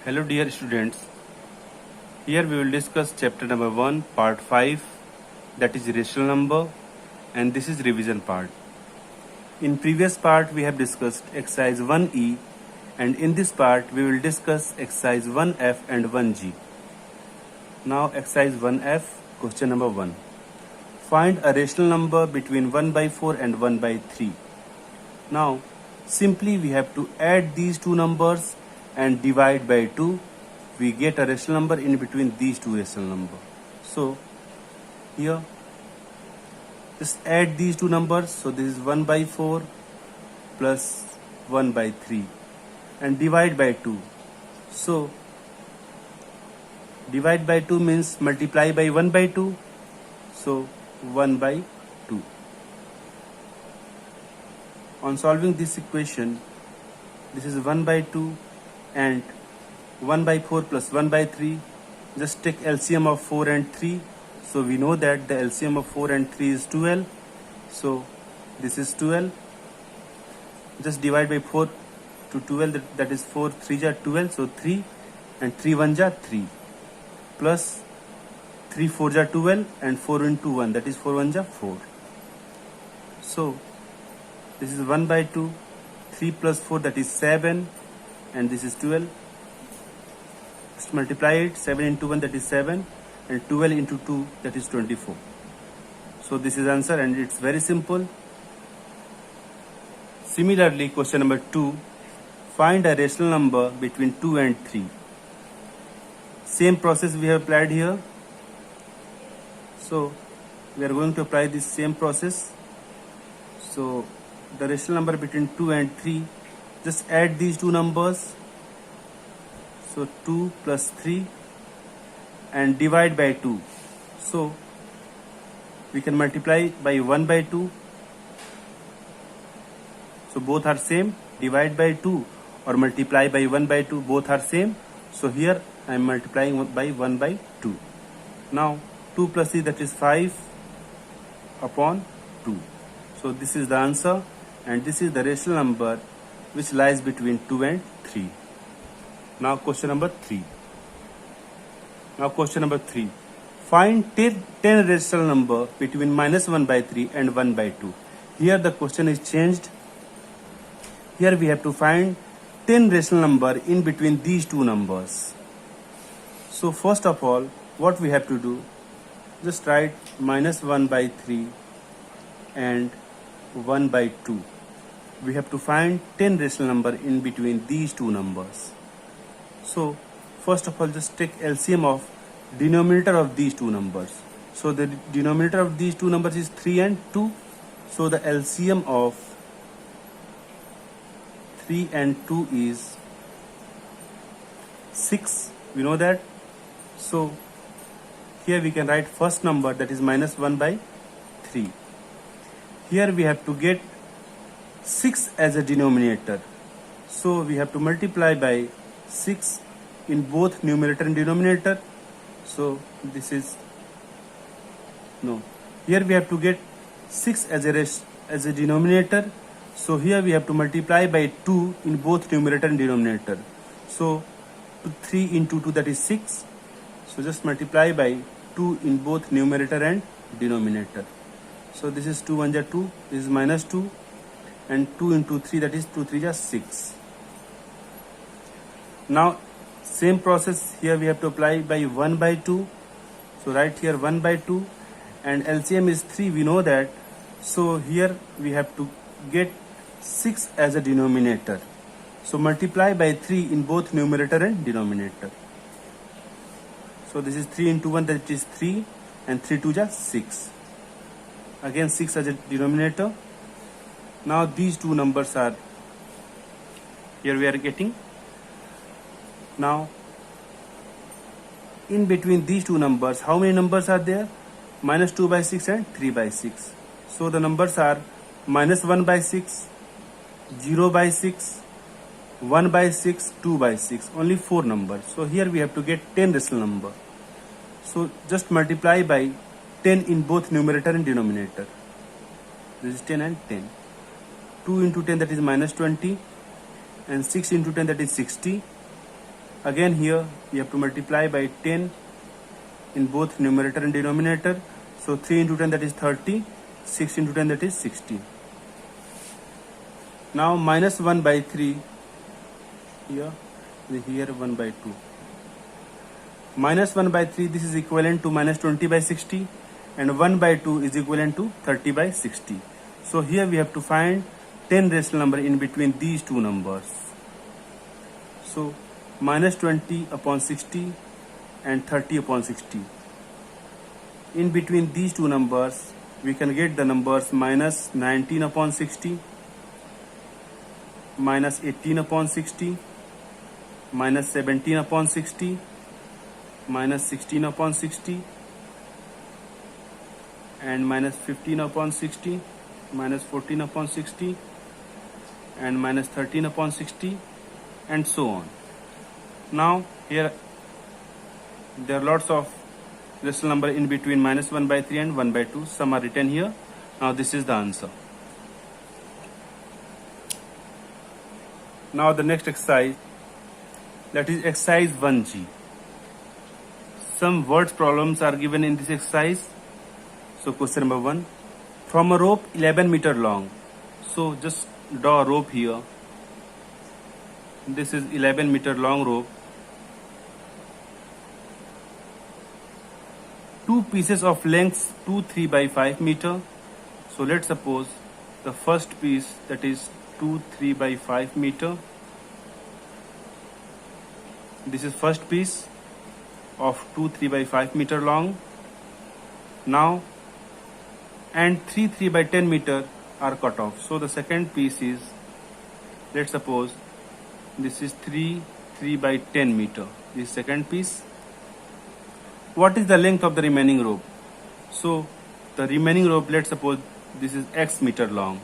Hello dear students, here we will discuss chapter number 1 part 5, that is rational number, and this is revision part. In previous part we have discussed exercise 1E, and in this part we will discuss exercise 1F and 1G. Now exercise 1F, question number 1. Find a rational number between 1 by 4 and 1 by 3. Now simply we have to add these two numbers and divide by 2. We get a rational number in between these two rational numbers. So here just add these two numbers. So this is 1 by 4 plus 1 by 3 and divide by 2. So divide by 2 means multiply by 1 by 2. So 1 by 2. On solving this equation, this is 1 by 2 and 1 by 4 plus 1 by 3. Just take LCM of 4 and 3. So we know that the LCM of 4 and 3 is 12. So this is 12. Just divide by 4 to 12, that is 4 3 are 12. So 3 and 3 1 are 3 plus 3 4 are 12 and 4 into 1, that is 4 1 are 4. So this is 1 by 2, 3 plus 4, that is 7, and this is 12. Just multiply it, 7 into 1, that is 7, and 12 into 2, that is 24. So this is answer, and it's very simple. Similarly, question number 2, find a rational number between 2 and 3. Same process we have applied here. So we are going to apply this same process. So the rational number between 2 and 3, just add these two numbers. So 2 plus 3 and divide by 2. So we can multiply by 1 by 2. So both are same. Divide by 2 or multiply by 1 by 2, both are same. So here I am multiplying by 1 by 2. Now 2 plus 3, that is 5 upon 2. So this is the answer, and this is the rational number which lies between 2 and 3. Now question number 3. Find 10 rational number between minus 1 by 3 and 1 by 2. Here the question is changed. Here we have to find 10 rational number in between these two numbers. So first of all, what we have to do, just write minus 1 by 3 and 1 by 2. We have to find 10 rational number in between these two numbers. So first of all, just take LCM of denominator of these two numbers. So the denominator of these two numbers is 3 and 2. So the LCM of 3 and 2 is 6. We know that. So here we can write first number, that is minus 1 by 3. Here we have to get 6 as a denominator. So we have to multiply by 6 in both numerator and denominator. So this is, no. Here we have to get 6 as a denominator. So here we have to multiply by 2 in both numerator and denominator. So 3 into 2, that is 6. So just multiply by 2 in both numerator and denominator. So this is 2 1 are 2, this is minus 2, and 2 into 3, that is 2 3 are 6. Now same process here we have to apply by 1 by 2. So right here 1 by 2, and LCM is 3, we know that. So here we have to get 6 as a denominator. So multiply by 3 in both numerator and denominator. So this is 3 into 1, that is 3, and 3 2 is 6. Again 6 as a denominator. Now these two numbers are here we are getting. Now in between these two numbers, how many numbers are there? Minus 2 by 6 and 3 by 6. So the numbers are minus 1 by 6, 0 by 6, 1 by 6, 2 by 6. Only 4 numbers. So here we have to get 10 rational number. So just multiply by 10 in both numerator and denominator. This is 10 and 10. 2 into 10, that is minus 20, and 6 into 10, that is 60. Again here we have to multiply by 10 in both numerator and denominator. So 3 into 10 that is 30, 6 into 10 that is 60. Now minus 1 by 3 here 1 by 2. Minus 1 by 3 this is equivalent to minus 20 by 60, and 1 by 2 is equivalent to 30 by 60. So here we have to find 10 rational number in between these two numbers. So minus 20 upon 60 and 30 upon 60. In between these two numbers we can get the numbers minus 19 upon 60, minus 18 upon 60, minus 17 upon 60, minus 16 upon 60, and minus 15 upon 60, minus 14 upon 60, and minus 13 upon 60, and so on. Now here there are lots of rational number in between minus 1 by 3 and 1 by 2. Some are written here. Now this is the answer. Now the next exercise, that is exercise 1G. Some words problems are given in this exercise. So question number 1, from a rope 11 meter long. So just draw a rope here. This is 11 meter long rope. Two pieces of length 2, 3 by 5 meter. So let's suppose the first piece, that is 2, 3 by 5 meter. This is first piece of 2, 3 by 5 meter long. Now, and 3, 3 by 10 meter are cut off. So the second piece is, let's suppose this is 3, 3 by 10 meter. This second piece. What is the length of the remaining rope? So the remaining rope, let's suppose this is x meter long.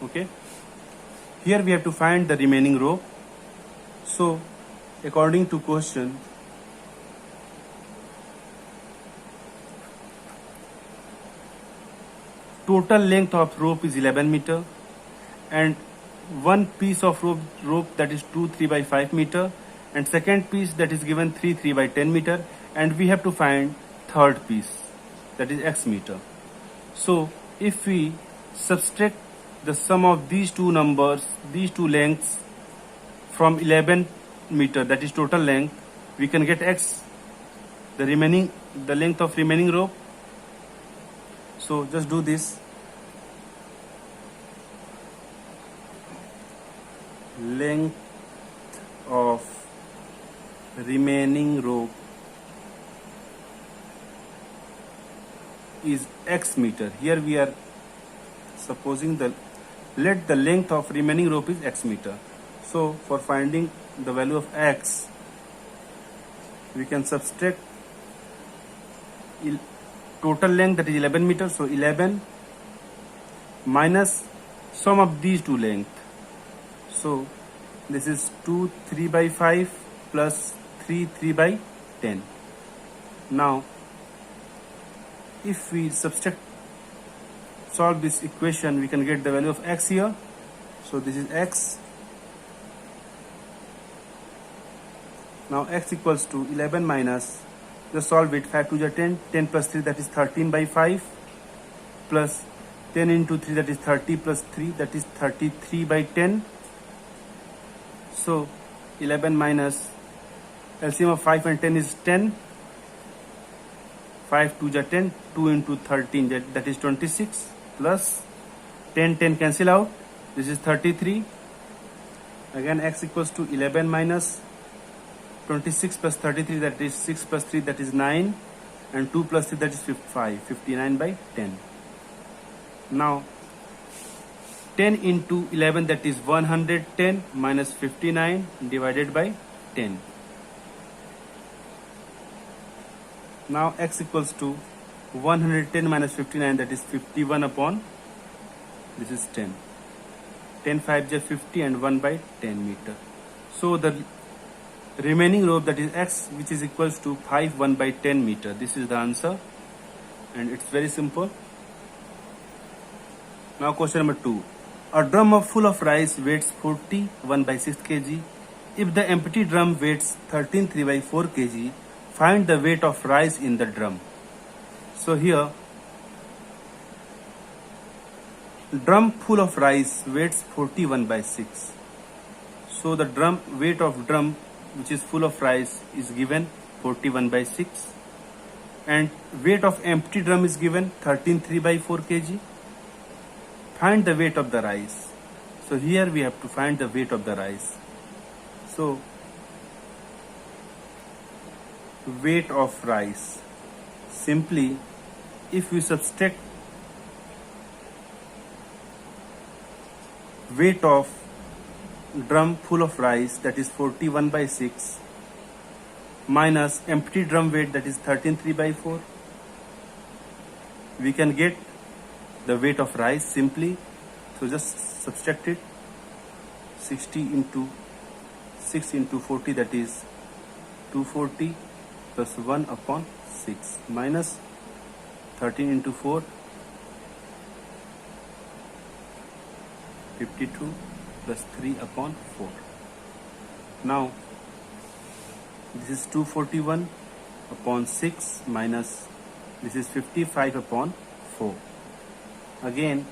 Okay. Here we have to find the remaining rope. So according to question, total length of rope is 11 meter, and one piece of rope that is 2, 3 by 5 meter, and second piece that is given 3, 3 by 10 meter, and we have to find third piece, that is x meter. So if we subtract the sum of these two numbers, these two lengths from 11 meter, that is total length, we can get x, the length of remaining rope. So just do this. Length of remaining rope is x meter. Here we are supposing let the length of remaining rope is x meter. So for finding the value of x, we can subtract total length, that is 11 meters. So 11 minus sum of these two lengths. So this is 2, 3 by 5 plus 3, 3 by 10. Now if we solve this equation, we can get the value of x here. So this is x. Now x equals to 11 minus, just solve it, 5 to the 10, 10 plus 3 that is 13 by 5, plus 10 into 3 that is 30 plus 3 that is 33 by 10. So 11 minus LCM of 5 and 10 is 10. 5 to the 10, 2 into 13 that is 26, plus 10 cancel out, this is 33. Again x equals to 11 minus 26 plus 33, that is 6 plus 3 that is 9, and 2 plus 3 that is 5, 59 by 10. Now 10 into 11 that is 110 minus 59 divided by 10. Now x equals to 110 minus 59, that is 51 upon, this is 10. 10 5 is 50 and 1 by 10 meter. So the remaining rope, that is x, which is equals to 5 1 by 10 meter. This is the answer, and it's very simple. Now question number 2. A drum full of rice weighs 41 by 6 kg. if the empty drum weighs 13 3/4 kg, find the weight of rice in the drum. So here, drum full of rice weighs 41/6. So the weight of drum which is full of rice is given 41/6, and weight of empty drum is given 13 3/4 kg. Find the weight of the rice. So here we have to find the weight of the rice. So weight of rice, simply if we subtract weight of drum full of rice, that is 41/6, minus empty drum weight, that is 13 3/4, we can get the weight of rice simply. So just subtract it. 60 into 6 into 40, that is 240, plus 1/6, minus 13 into 4, 52, plus 3/4. Now this is 241/6 minus this is 55/4. Again,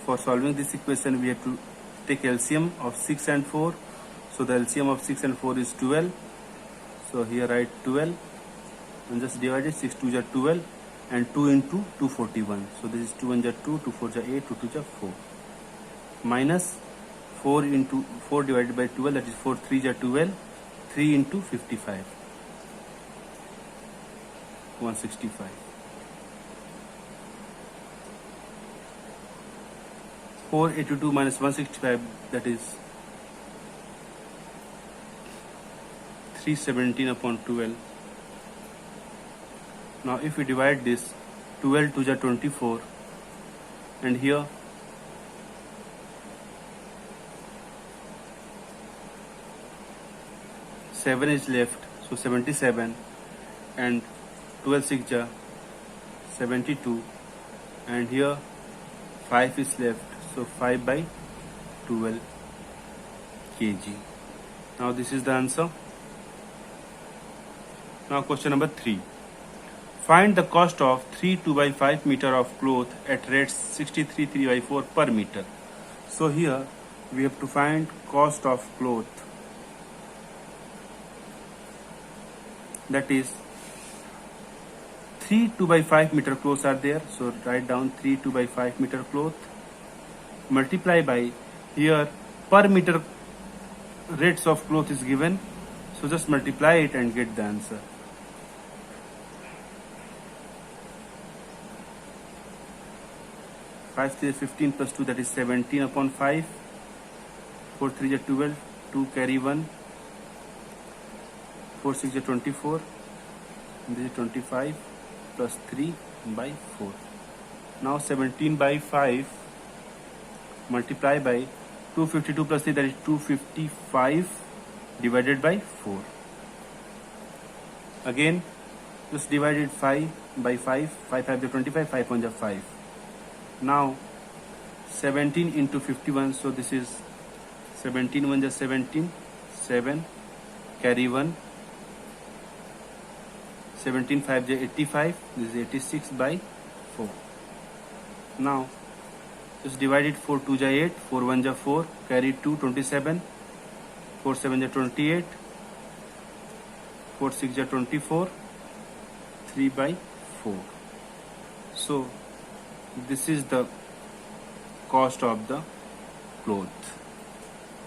for solving this equation we have to take LCM of 6 and 4. So the LCM of 6 and 4 is 12. So here write 12 and just divide it. 6 2 are 12 and 2 into 241. So this is 2 1 are 2, 2 4 are 8, 2 2 are 4. Minus 4 into 4 divided by 12, that is 4 3 are 12. 3 into 55, 165. 482 minus 165, that is 317/12. Now if we divide this, 12 2 are 24, and here 7 is left, so 77, and 12 6 are 72, and here 5 is left, so 5/12 kg. Now this is the answer. Now question number 3. Find the cost of 3 2/5 meter of cloth at rates 63 3/4 per meter. So here we have to find cost of cloth, that is 3 2/5 meter cloths are there. So write down 3 2/5 meter cloth, multiply by, here per meter rates of cloth is given, so just multiply it and get the answer. 5 3 is 15 plus 2, that is 17/5. 4 3 is 12, 2 carry 1, 4 6 is 24, and this is 25 plus 3/4. Now 17/5 multiply by 252 plus 3, that is 255 divided by 4. Again just divided 5/5, 5 5 is 25, 5 1 is 5. Now 17 into 51, so this is 17 1 is 17, 7 carry 1, 17 5 is 85, this is 86/4. Now just divide it. 4 2 is 8, 4 1 is 4, carry 2, 27, 4 7 is 28, 4 6 is 24, 3/4. So this is the cost of the cloth.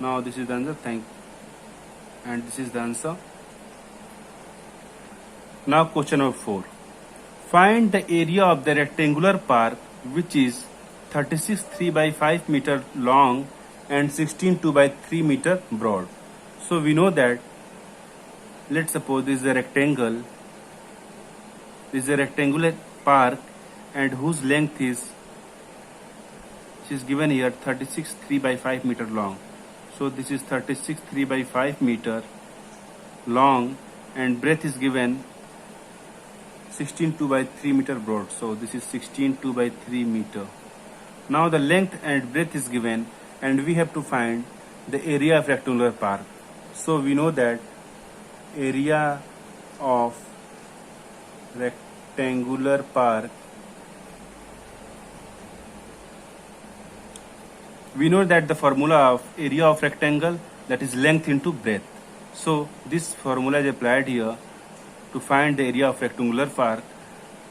Now this is the answer. And this is the answer. Now question number 4. Find the area of the rectangular park which is 36 3/5 meter long and 16 2/3 meter broad. So we know that, let's suppose this is a rectangle. This is a rectangular park and whose length is, which is given here, 36 3/5 meter long. So this is 36 3/5 meter long, and breadth is given 16 2/3 meter broad. So this is 16 2/3 meter. Now the length and breadth is given, and we have to find the area of rectangular park. So we know that area of rectangular park, we know that the formula of area of rectangle, that is length into breadth. So this formula is applied here to find the area of rectangular park.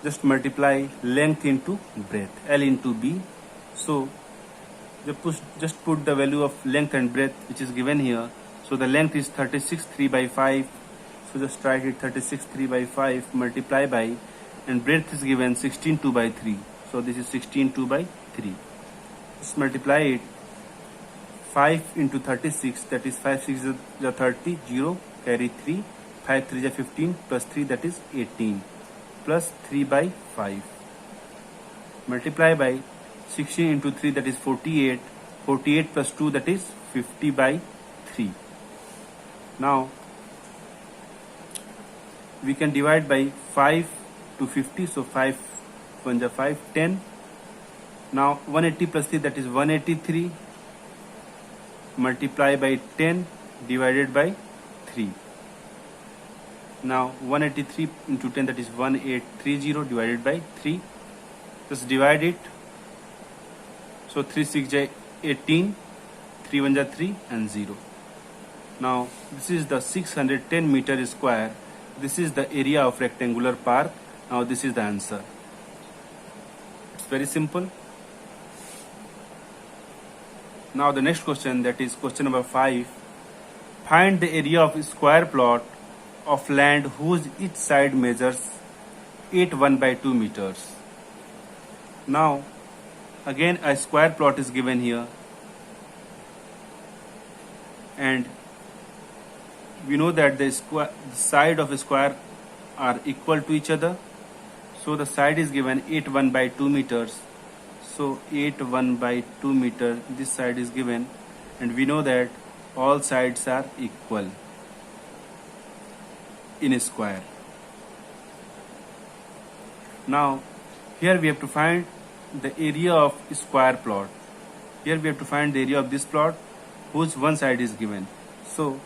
Just multiply length into breadth, L into B. So just put the value of length and breadth which is given here. So the length is 36 3 by 5. So just write it 36 3 by 5 multiply by, and breadth is given 16 2 by 3. So this is 16 2 by 3. Just multiply it. 5 into 36, that is 5 6 is 30, 0, carry 3, 5 3 is 15, plus 3, that is 18, plus 3 by 5. Multiply by 16 into 3, that is 48, 48 plus 2, that is 50 by 3. Now we can divide by 5 to 50, so 5 1 is 5, 10. Now 180 plus 3, that is 183. Multiply by 10 divided by 3. Now 183 into 10, that is 1830 divided by 3. Just divide it. So 3 6 is 18, 3 1 is 3 and 0. Now this is the 610 meter square. This is the area of rectangular park. Now this is the answer. It's very simple. Now the next question, that is question number 5. Find the area of a square plot of land whose each side measures 8 1 by 2 meters. Now again a square plot is given here, and we know that the side of a square are equal to each other. So the side is given 8 1 by 2 meters. So 8 1 by 2 meter, this side is given, and we know that all sides are equal in a square. Now here we have to find the area of a square plot. Here we have to find the area of this plot whose one side is given. So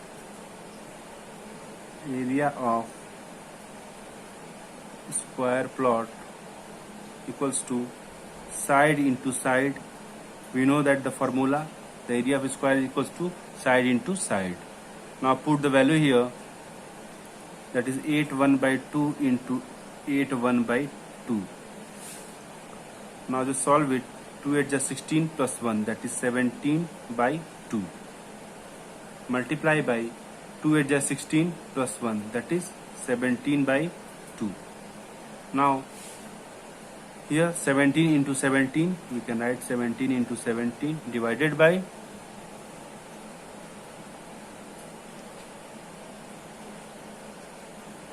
area of square plot equals to side into side. We know that the formula, the area of a square is equals to side into side. Now put the value here, that is 8 1 by 2 into 8 1 by 2. Now just solve it. 2 8 is 16 plus 1, that is 17 by 2. Multiply by 2 8 is 16 plus 1, that is 17 by 2. Now here 17 into 17, we can write 17 into 17 divided by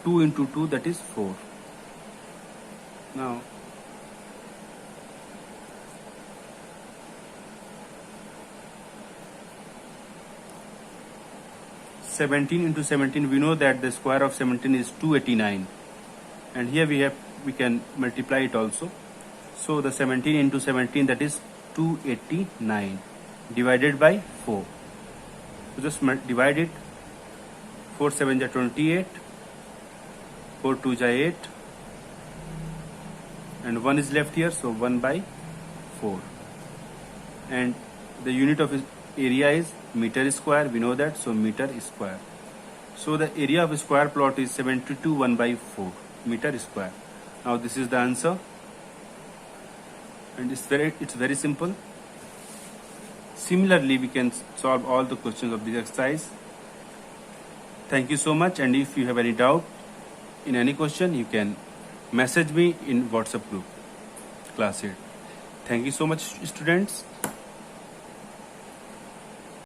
2 into 2, that is 4. Now (17 into 17), we know that the square of 17 is 289, and here we can multiply it also. So the 17 into 17, that is 289 divided by 4. So just divide it. 4 7 is 28, 4 2 is 8, and 1 is left here, so 1 by 4. And the unit of area is meter square, we know that, so meter square. So the area of a square plot is 72 1 by 4 meter square. Now this is the answer, and it's very simple. Similarly, we can solve all the questions of this exercise. Thank you so much, and if you have any doubt in any question, you can message me in WhatsApp group, class 8. Thank you so much, students.